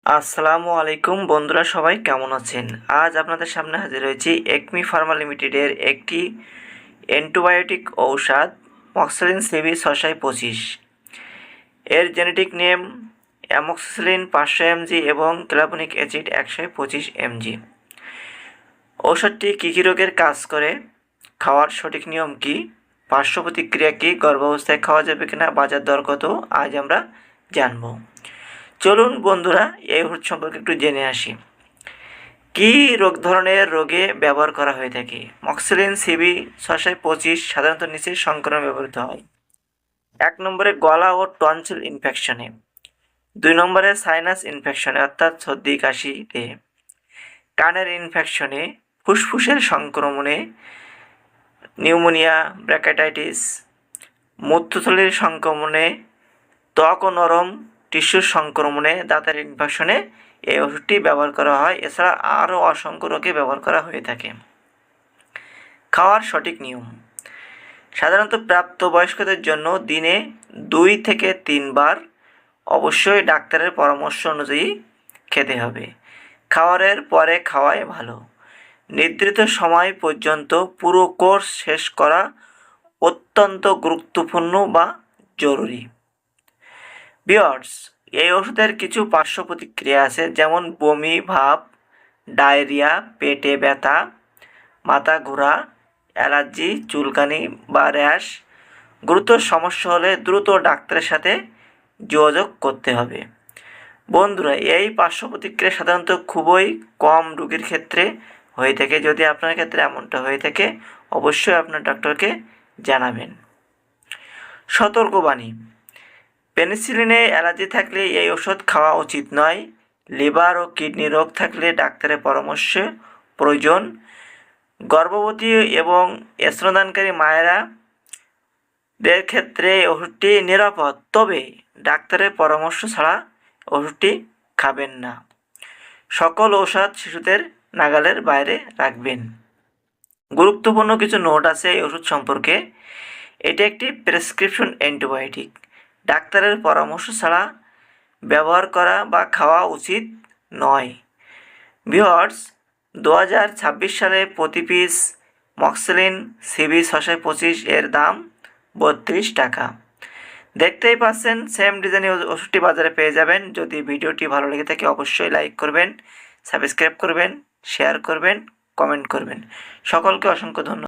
আসসালামু আলাইকুম বন্ধুরা, সবাই কেমন আছেন? আজ আপনাদের সামনে হাজির হয়েছি একমি ফার্মা লিমিটেডের একটি অ্যান্টিবায়োটিক ঔষধ মক্সিলিন সিবি 625। এর জেনেটিক নেম অ্যামক্সিসিলিন 500 mg এবং ক্লাবনিক অ্যাসিড 125 mg। ঔষধটি কী কী রোগের কাজ করে, খাওয়ার সঠিক নিয়ম কী, পার্শ্ব প্রতিক্রিয়া কী, গর্ভাবস্থায় খাওয়া যাবে কিনা, বাজার দর কত, আজ আমরা জানব। চলুন বন্ধুরা, এই ওষুধ সম্পর্কে একটু জেনে আসি। কী ধরনের রোগে ব্যবহার করা হয়ে থাকে? মক্সিলিন সিবি 625 সাধারণত নিচের সংক্রমণে ব্যবহৃত হয়। 1 নম্বরে গলা ও টনসিল ইনফেকশনে, 2 নম্বরে সাইনাস ইনফেকশনে অর্থাৎ সর্দি কাশিতে, কানের ইনফেকশনে, ফুসফুসের সংক্রমণে, নিউমোনিয়া, ব্রঙ্কাইটিস, মূত্রথলির সংক্রমণে, ত্বক ও নরম টিস্যুর সংক্রমণে, দাঁতের ইনফেকশনে এই ওষুধটি ব্যবহার করা হয়। এছাড়া আরও অসংখ্য রোগে ব্যবহার করা হয়ে থাকে। খাওয়ার সঠিক নিয়ম, সাধারণত প্রাপ্তবয়স্কদের জন্য দিনে 2 থেকে 3 বার অবশ্যই ডাক্তারের পরামর্শ অনুযায়ী খেতে হবে। খাওয়ারের পরে খাওয়াই ভালো। নির্ধারিত সময় পর্যন্ত পুরো কোর্স শেষ করা অত্যন্ত গুরুত্বপূর্ণ বা জরুরি। ভিউয়ার্স, এই ওষুধের কিছু পার্শ্ব প্রতিক্রিয়া আছে, যেমন বমি ভাব, ডায়রিয়া, পেটে ব্যথা, মাথা ঘোরা, অ্যালার্জি, চুলকানি বা র্যাশ। গুরুতর সমস্যা হলে দ্রুত ডাক্তারের সাথে যোগাযোগ করতে হবে। বন্ধুরা, এই পার্শ্ব প্রতিক্রিয়া সাধারণত খুবই কম রোগীর ক্ষেত্রে হয়ে থাকে। যদি আপনার ক্ষেত্রে এমনটা হয়ে থাকে, অবশ্যই আপনার ডক্টরকে জানাবেন। সতর্কবাণী, পেনিসিলিনে অ্যালার্জি থাকলে এই ওষুধ খাওয়া উচিত নয়। লিভার ও কিডনি রোগ থাকলে ডাক্তারের পরামর্শ প্রয়োজন। গর্ভবতী এবং স্তন্যদানকারী মায়েরাদের ক্ষেত্রে ওষুধটি নিরাপদ, তবে ডাক্তারের পরামর্শ ছাড়া ওষুধটি খাবেন না। সকল ঔষধ শিশুদের নাগালের বাইরে রাখবেন। গুরুত্বপূর্ণ কিছু নোট আছে এই ওষুধ সম্পর্কে। এটি একটি প্রেসক্রিপশন অ্যান্টিবায়োটিক। ডাক্তারের পরামর্শ ছাড়া ব্যবহার করা বা খাওয়া উচিত নয়। ভিউয়ার্স, 2026 সালে প্রতি পিস মক্সিলিন সিবি 625 এর দাম 32 টাকা। দেখতেই পাচ্ছেন, সেম ডিজাইনের ওষুধটি বাজারে পেয়ে যাবেন। যদি ভিডিওটি ভালো লেগে থাকে অবশ্যই লাইক করবেন, সাবস্ক্রাইব করবেন, শেয়ার করবেন, কমেন্ট করবেন। সকলকে অসংখ্য ধন্যবাদ।